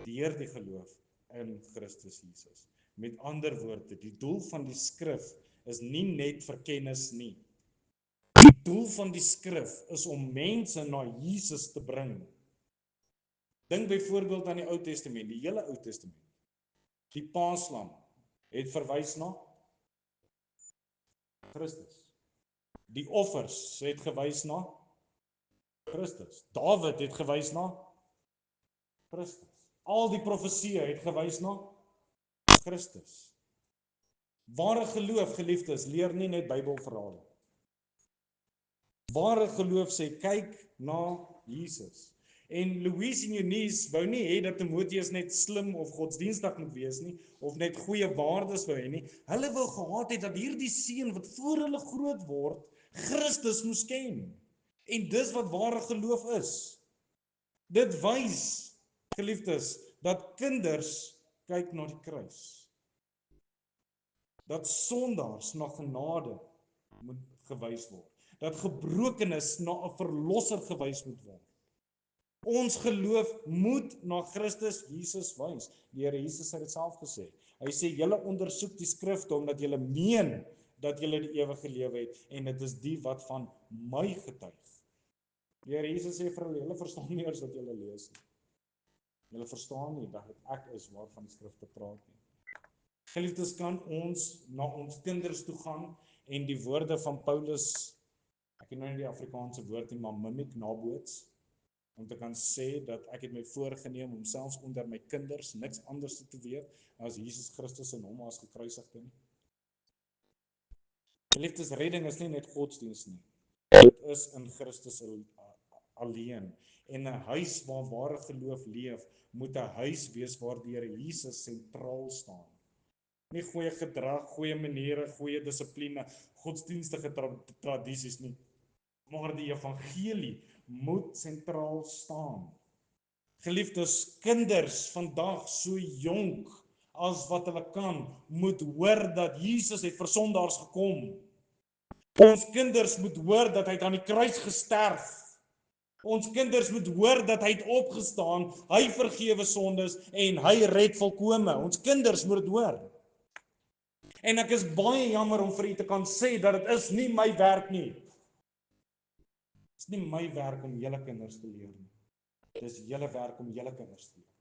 deur die geloof in Christus Jesus. Met ander woorde, die doel van die skrif is nie net vir kennis nie. Die doel van die skrif is om mense na Jesus te bring. Dink byvoorbeeld aan die Ou Testament, die hele Ou Testament. Die Paaslam het verwys na Christus. Die offers het gewys na Christus. Dawid het gewys na Christus. Al die profesieë het gewys na Christus. Ware geloof, geliefdes, leer nie net Bybelverhale. Ware geloof sê, kyk na Jesus. En Louise en Eunice wou nie hê dat Timoteus net slim of godsdienstig moet wees nie, of net goeie waardes wou hê nie. Hulle wou gehad het dat hierdie seun wat voor hulle groot word, Christus moes ken. En dis wat ware geloof is. Dit wys, geliefdes, dat kinders kyk na die kruis. Dat sondaars na genade moet gewys word. Dat gebrokenis na 'n verlosser gewys moet word. Ons geloof moet na Christus Jesus wys. Die Here Jesus het dit self gesê. Hy sê, julle ondersoek die skrifte omdat julle meen dat julle die ewige lewe het en dit is die wat van my getuig. Die Here Jesus sê vir hulle, julle verstaan nie eers wat julle lees nie. Julle verstaan nie dat dit ek is waarvan die skrifte praat nie. Geliefdes, kan ons na ons kinders toe gaan en die woorde van Paulus, ek het nou nie die Afrikaanse woord nie, maar mimiek naboots, om te kan sê dat ek het my voorgeneem om selfs onder my kinders niks anders te weet as Jesus Christus en hom as gekruisigde nie. Geliefdes, redding is nie net godsdienst nie. Dit is in Christus alleen. En 'n huis waar ware geloof leef, moet 'n huis wees waar die Here Jesus sentraal staan. Nie goeie gedrag, goeie maniere, goeie dissipline, godsdienstige tradisies nie, maar die evangelie moet sentraal staan. Geliefdes, kinders vandag so jonk as wat hulle kan, moet hoor dat Jesus het vir sondaars gekom. Ons kinders moet hoor dat hy het aan die kruis gesterf. Ons kinders moet hoor dat hy het opgestaan, hy vergewe sondes en hy red volkome. Ons kinders moet dit hoor. En ek is baie jammer om vir u te kan sê dat dit is nie my werk nie. Dit is nie my werk om julle kinders te leer nie. Dit is julle werk om julle kinders te leer.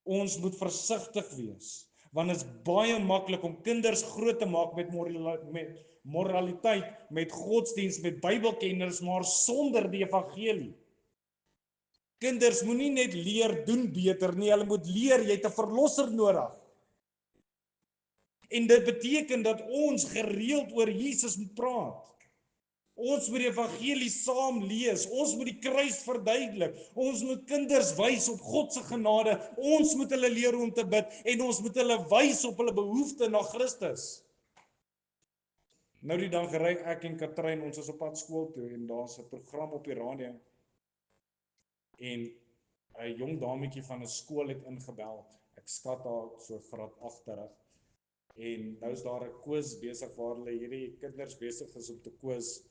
Ons moet versigtig wees, want dit is baie maklik om kinders groot te maak met moraliteit, met godsdienst, met Bybelkenners, maar sonder die evangelie. Kinders moet nie net leer doen beter nie, hulle moet leer jy het 'n verlosser nodig. En dit beteken dat ons gereeld oor Jesus moet praat. Ons moet die evangelie saam lees, ons moet die kruis verduidelik, ons moet kinders wys op God se genade, ons moet hulle leer hoe om te bid, en ons moet hulle wys op hulle behoefte na Christus. Nou die dag ry ek en Katrein, ons is op pad skool toe, en daar's 'n program op die radio, en 'n jong dametjie van 'n skool het ingebel, ek skat haar so graad 8 terug, en nou is daar 'n quiz besig waar hulle hierdie kinders besig is om te quiz,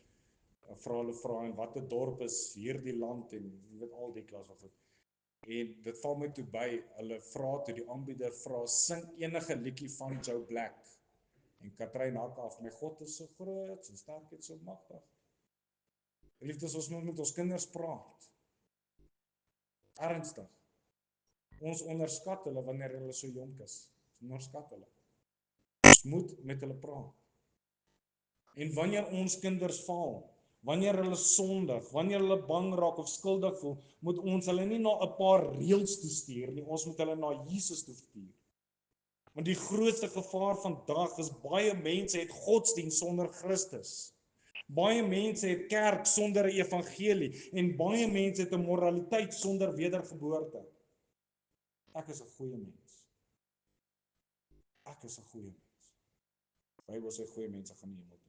vra en watter dorp is hierdie land en jy weet al die klas wat goed. En dit val my toe by, hulle vra toe die aanbieder vra, sing enige liedjie van Joe Black. En Katrein hak af, my God is so groot, sy sterkheid so magtig. Liefdes, ons moet met ons kinders praat. Ernstig. Ons onderskat hulle wanneer hulle so jonk is. Ons onderskat hulle. Ons moet met hulle praat. En wanneer ons kinders faal, wanneer hulle sondig, wanneer hulle bang raak of skuldig voel, moet ons hulle nie na 'n paar reëls toe stuur nie, ons moet hulle na Jesus toe stuur. Want die grootste gevaar vandag is baie mense het godsdienst sonder Christus. Baie mense het kerk sonder 'n evangelie en baie mense het 'n moraliteit sonder wedergeboorte. Ek is 'n goeie mens. Ek is 'n goeie mens. Die Bybel sê goeie mense gaan nie hemel toe nie.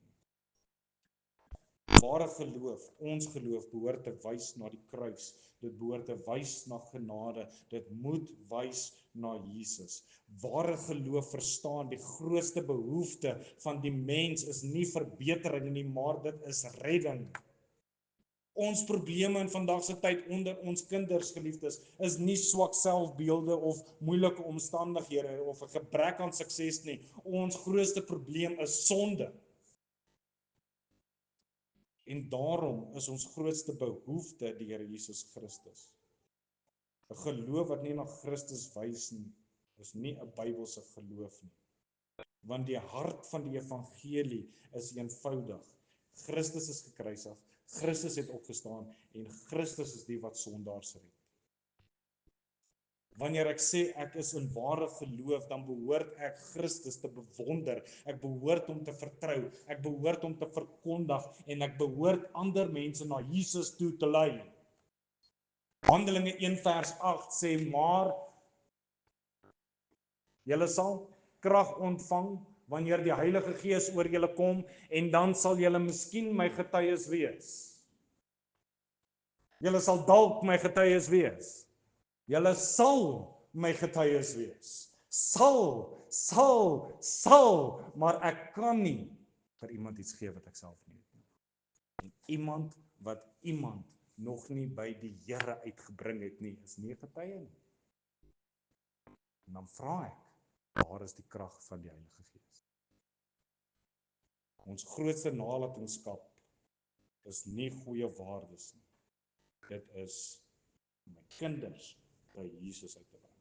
Ware geloof, ons geloof behoort te wys na die kruis. Dit behoort te wys na genade. Dit moet wys na Jesus. Ware geloof verstaan die grootste behoefte van die mens is nie verbetering nie, maar dit is redding. Ons probleme in vandag se tyd onder ons kinders, geliefdes, is nie swak selfbeelde of moeilike omstandighede of 'n gebrek aan sukses nie. Ons grootste probleem is sonde. En daarom is ons grootste behoefte die Here Jesus Christus. 'n Geloof wat nie na Christus wys nie, is nie 'n Bybelse geloof nie. Want die hart van die evangelie is eenvoudig. Christus is gekruisig, Christus het opgestaan en Christus is die wat sondaars red. Wanneer ek sê ek is in ware geloof, dan behoort ek Christus te bewonder, ek behoort hom te vertrou, ek behoort hom te verkondig en ek behoort ander mense na Jesus toe te lei. Handelinge 1 vers 8 sê, maar julle sal krag ontvang wanneer die Heilige Gees oor julle kom en dan sal julle miskien my getuies wees. Julle sal dalk my getuies wees. Julle sal my getuies wees. Sal, maar ek kan nie vir iemand iets gee wat ek self nie het nie. En iemand wat iemand nog nie by die Here uitgebring het nie, is nie 'n getuie nie. En dan vra ek, waar is die krag van die Heilige Gees? Ons grootste nalatenskap is nie goeie waardes nie. Dit is my kinders by Jesus uit te bring.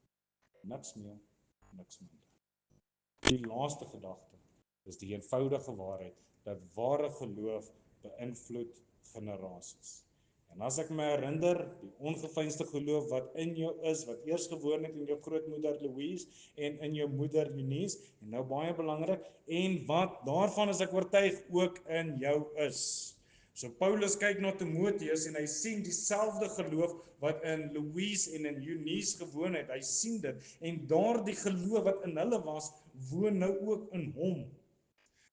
Niks meer, niks minder. Die laaste gedagte is die eenvoudige waarheid dat ware geloof beïnvloed generasies. En as ek my herinner, die ongeveinsde geloof wat in jou is, wat eers gewoon het in jou grootmoeder Louise en in jou moeder Eunice, en nou baie belangrik, en wat daarvan is ek oortuig ook in jou is. So Paulus kyk na Timoteus en hy sien dieselfde geloof wat in Louise en in Eunice gewoon het. Hy sien dit en daardie geloof wat in hulle was, woon nou ook in hom.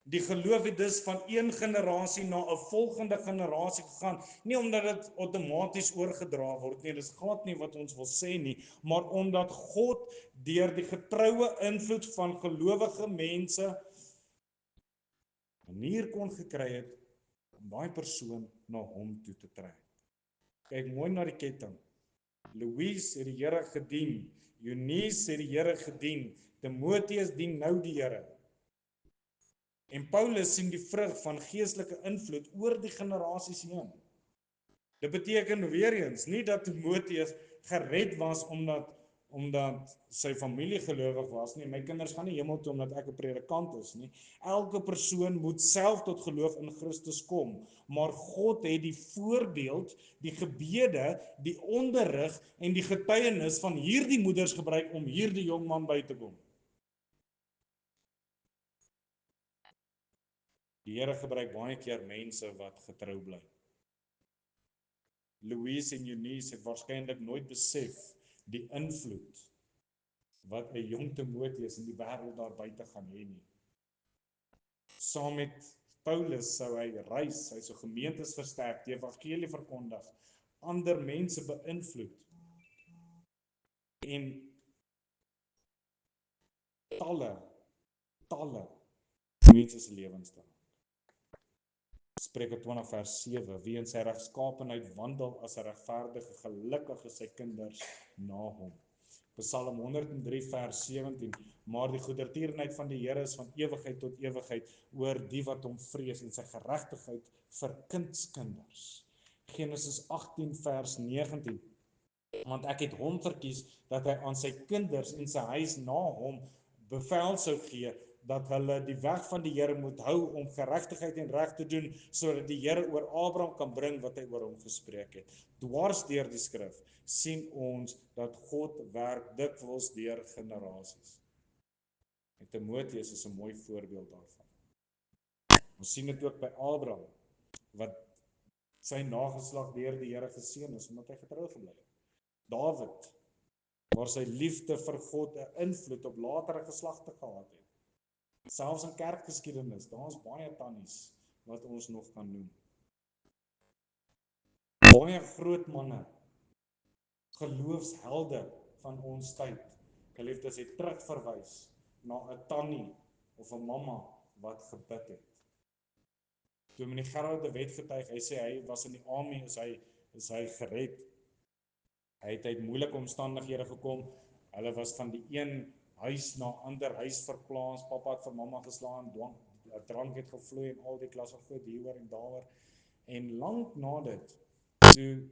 Die geloof het dus van een generasie na 'n volgende generasie gegaan, nie omdat dit outomaties oorgedra word nie, dis glad nie wat ons wil sê nie, maar omdat God deur die getroue invloed van gelowige mense 'n manier kon gekry het om daai persoon na hom toe te trek. Kyk mooi na die ketting. Louise het die Here gedien, Eunice het die Here gedien, Timoteus dien nou die Here. En Paulus sien die vrug van geestelike invloed oor die generasies heen. Dit beteken weer eens nie dat Timoteus gered was omdat sy familie gelowig was nie. My kinders gaan nie hemel toe omdat ek 'n predikant is nie. Elke persoon moet self tot geloof in Christus kom, maar God het die voorbeeld, die gebede, die onderrig en die getuienis van hierdie moeders gebruik om hierdie jong man by te kom. Die Here gebruik baie keer mense wat getrou bly. Louise en Eunice het waarskynlik nooit besef die invloed wat 'n jong Timoteus in die wêreld daar buite gaan hê nie. Saam met Paulus sou hy reis, hy sou gemeentes versterk, die evangelie verkondig, ander mense beïnvloed en talle mense se lewens te. Spreuke 20 vers 7, wie in sy regskaapenheid wandel as 'n regverdige, gelukkig is sy kinders na hom. Psalm 103 vers 17, maar die goedertierenheid van die Here is van ewigheid tot ewigheid oor die wat hom vrees en sy geregtigheid vir kindskinders. Genesis 18 vers 19, want ek het hom verkies dat hy aan sy kinders en sy huis na hom bevel sou gee, dat hulle die weg van die Here moet hou om geregtigheid en reg te doen, sodat die Here oor Abraham kan bring wat hy oor hom gespreek het. Dwars deur die skrif sien ons dat God werk dikwels deur generasies. En Timoteus is 'n mooi voorbeeld daarvan. Ons sien dit ook by Abraham, wat sy nageslag deur die Here geseën is, omdat hy getrou gebly het. Dawid, waar sy liefde vir God 'n invloed op latere geslagte gehad het. Selfs in kerkgeskiedenis, daar's baie tannies wat ons nog kan noem. Baie groot manne, geloofshelde van ons tyd, geliefdes, het terugverwys na 'n tannie of 'n mamma wat gebid het. Toe meneer Gerard de Wet getuig, hy sê hy was in die army, is hy gered. Hy het uit moeilike omstandighede gekom. Hulle was van die een huis na ander huis verplaas. Pappa het vir mamma geslaan, drank het gevloei en al die klas van goed hieroor en daaroor. En lank na dit,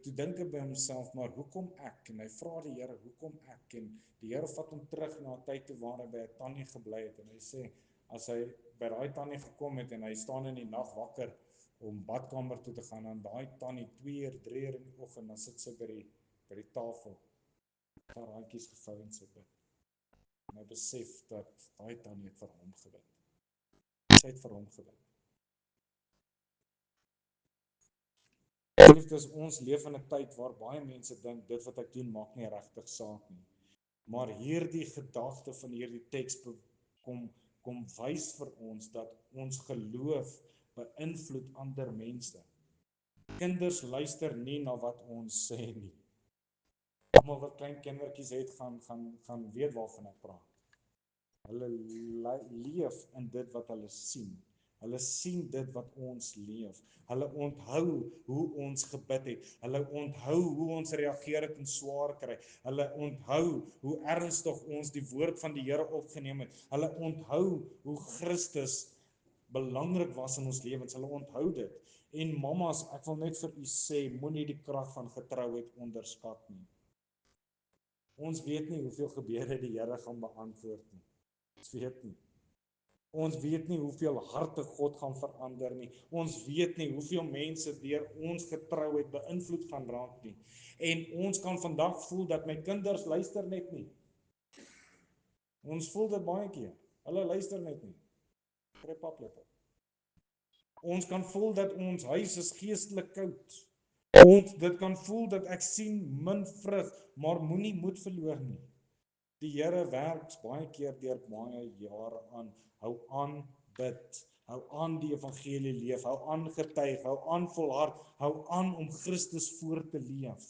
toe dink hy by homself, maar hoekom ek? En hy vra die Here, hoekom ek? En die Here vat hom terug na 'n tyd toe waar hy by 'n tannie gebly het en hy sê, as hy by daai tannie gekom het en hy staan in die nag wakker om badkamer toe te gaan, en daai tannie 2 uur, 3 uur in die oggend, dan sit sy by die tafel, haar handjies gevou en sy bid. En hy besef dat daai tannie het vir hom gebid. Sy het vir hom gebid. Geliefdes, ons leef in 'n tyd waar baie mense dink dit wat ek doen maak nie regtig saak nie. Maar hierdie gedagte van hierdie teks kom wys vir ons dat ons geloof beïnvloed ander mense. Kinders luister nie na wat ons sê nie. Almal wat klein kindertjies het, gaan weet waarvan ek praat. Hulle leef in dit wat hulle sien. Hulle sien dit wat ons leef. Hulle onthou hoe ons gebid het. Hulle onthou hoe ons reageer het in swaar kry. Hulle onthou hoe ernstig ons die woord van die Here opgeneem het. Hulle onthou hoe Christus belangrik was in ons lewens. Hulle onthou dit. En mamas, ek wil net vir u sê, moenie die krag van getrouheid onderskat nie. Ons weet nie hoeveel gebede die Here gaan beantwoord nie. Ons weet nie. Ons weet nie hoeveel harte God gaan verander nie. Ons weet nie hoeveel mense deur ons getrouheid beïnvloed gaan raak nie. En ons kan vandag voel dat my kinders luister net nie. Ons voel dit baie keer. Hulle luister net nie. Kry paplepel. Ons kan voel dat ons huis is geestelik koud. Dit kan voel dat ek sien min vrug, maar moenie moed verloor nie. Die Here werk baie keer deur baie jare aan. Hou aan bid. Hou aan die evangelie leef. Hou aan getuig. Hou aan volhard. Hou aan om Christus voor te leef.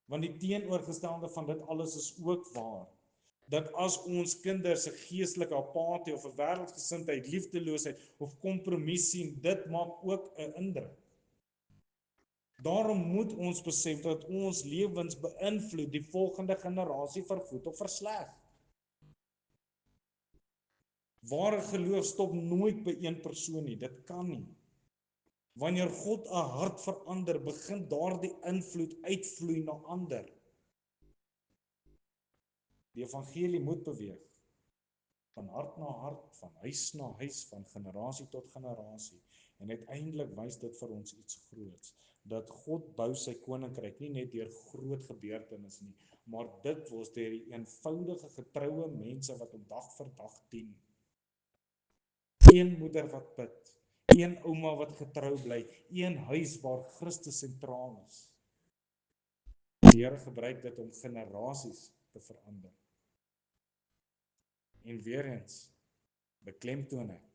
Want die teenoorgestelde van dit alles is ook waar. Dat as ons kinders 'n geestelike apatie of 'n wêreldgesindheid, liefdeloosheid of kompromis sien, dit maak ook 'n indruk. Daarom moet ons besef dat ons lewens beïnvloed die volgende generasie vir goed of vir sleg. Ware geloof stop nooit by een persoon nie, dit kan nie. Wanneer God 'n hart verander, begin daardie invloed uitvloei na ander. Die evangelie moet beweeg. Van hart na hart, van huis na huis, van generasie tot generasie. En uiteindelik wys dit vir ons iets groots. Dat God bou sy koninkryk nie net deur groot gebeurtenisse nie, maar dit was deur die eenvoudige getroue mense wat hom dag vir dag dien. Een moeder wat bid, een ouma wat getrou bly, een huis waar Christus sentraal is. Die Here gebruik dit om generasies te verander. En weer eens beklemtoon ek,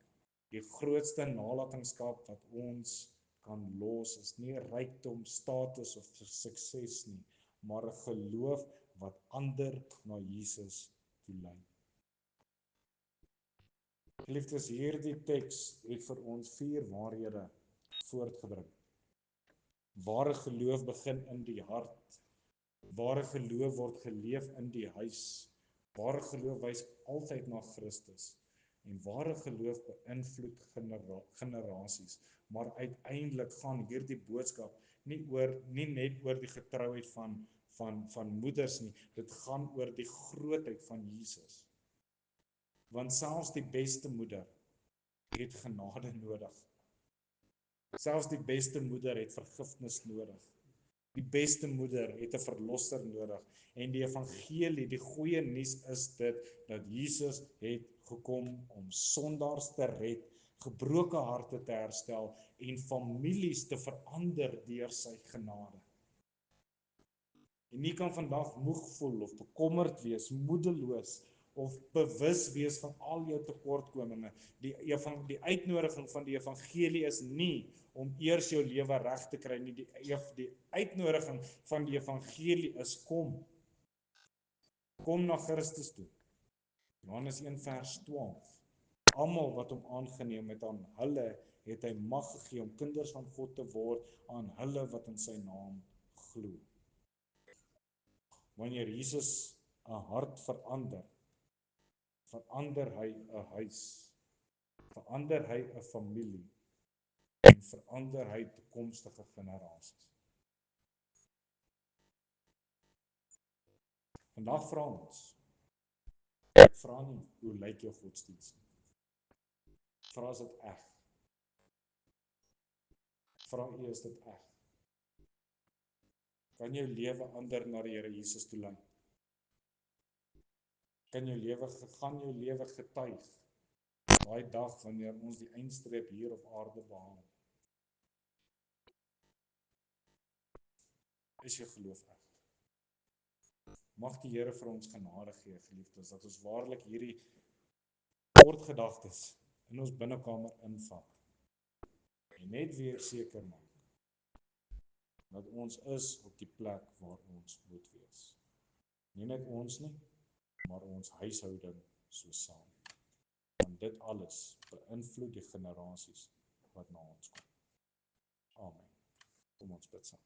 die grootste nalatenskap wat ons kan los is nie rykdom, status of sukses nie, maar 'n geloof wat ander na Jesus toe lei. Geliefdes, hierdie teks het vir ons 4 waarhede voortgebring. Ware geloof begin in die hart. Ware geloof word geleef in die huis. Ware geloof wys altyd na Christus. En ware geloof beïnvloed generasies. Maar uiteindelik gaan hierdie boodskap nie net oor die getrouheid van moeders nie, dit gaan oor die grootheid van Jesus. Want selfs die beste moeder het genade nodig. Selfs die beste moeder het vergifnis nodig. Die beste moeder het 'n verlosser nodig. En die evangelie, die goeie nuus is dit, dat Jesus het gekom om sondaars te red, gebroke harte te herstel en families te verander deur sy genade. En jy kan vandag moeg voel of bekommerd wees, moedeloos of bewus wees van al jou tekortkominge. Die uitnodiging van die evangelie is nie om eers jou lewe reg te kry nie. Die uitnodiging van die evangelie is kom na Christus toe. Johannes 1 vers 12. Almal wat hom aangeneem het, aan hulle het hy mag gegee om kinders van God te word, aan hulle wat in sy naam glo. Wanneer Jesus 'n hart verander hy 'n huis, verander hy 'n familie en verander hy toekomstige generasies. Vandag vra ons, ek vra nie hoe lyk jou godsdienst nie. Vra is dit eg? Vra U, is dit eg? Kan jou lewe ander na die Here Jesus toe lei? Gaan jou lewe getuig daai dag wanneer ons die eindstreep hier op aarde behaal? Is jou geloof eg? Mag die Here vir ons genade gee, geliefdes, dat ons waarlik hierdie kort gedagtes in ons binnekamer invat en net weer seker maak dat ons is op die plek waar ons moet wees. Nie net ons nie, maar ons huishouding so saam. Want dit alles beïnvloed die generasies wat na ons kom. Amen. Kom ons bid saam.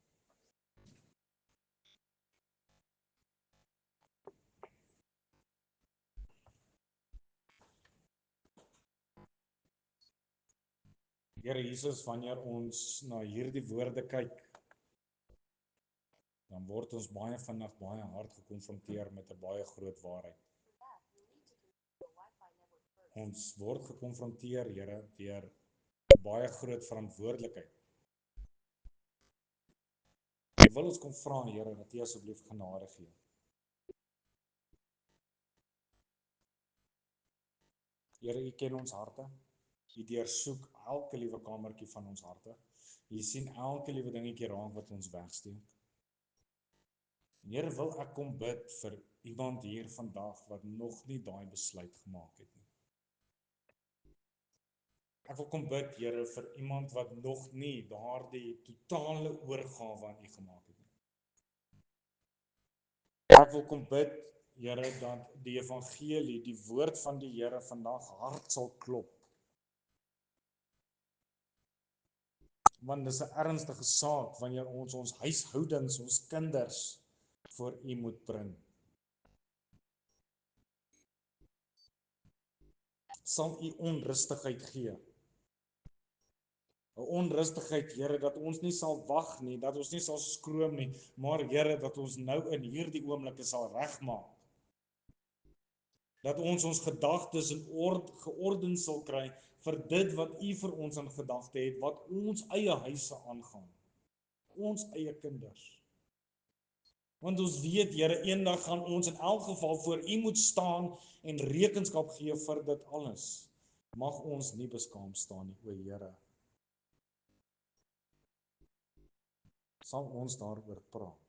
Here Jesus, wanneer ons na hierdie woorde kyk, dan word ons baie vinnig baie hard gekonfronteer met 'n baie groot waarheid. Ons word gekonfronteer, Here, deur 'n baie groot verantwoordelikheid. Ek wil ons kom vra, Here, dat U asseblief genade gee. Here, U ken ons harte. U deursoek elke liewe kamertjie van ons harte. U sien elke liewe dingetjie raak wat ons wegsteek. Here, wil ek kom bid vir iemand hier vandag wat nog nie daai besluit gemaak het nie. Ek wil kom bid, Here, vir iemand wat nog nie daardie totale oorgawe aan U gemaak het nie. Ek wil kom bid, Here, dat die evangelie, die woord van die Here vandag hard sal klop. Want dis 'n ernstige saak wanneer ons huishoudings, ons kinders voor U moet bring. Sal U onrustigheid gee. 'n Onrustigheid, Here, dat ons nie sal wag nie, dat ons nie sal skroom nie, maar Here, dat ons nou in hierdie oomblikke sal regmaak. Dat ons gedagtes georden sal kry vir dit wat U vir ons in gedagte het, wat ons eie huise aangaan. Ons eie kinders. Want ons weet, Here, eendag gaan ons in elk geval voor U moet staan en rekenskap gee vir dit alles. Mag ons nie beskaam staan nie, o Here. Sal ons daaroor praat?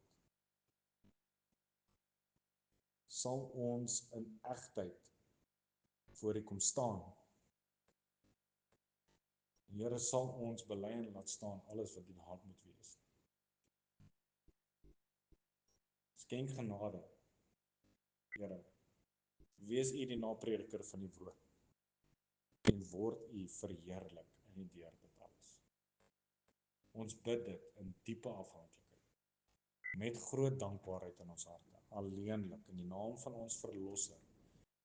Sal ons in egtheid voor U kom staan? Here, sal ons bely en laat staan alles wat U hart moet wees? Skenk genade, Here. Wees U die naprediker van die woord en word U verheerlik in die deur dit alles. Ons bid dit in diepe afhanklikheid, met groot dankbaarheid in ons harte, alleenlik in die naam van ons verlosser,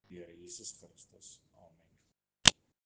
die Here Jesus Christus.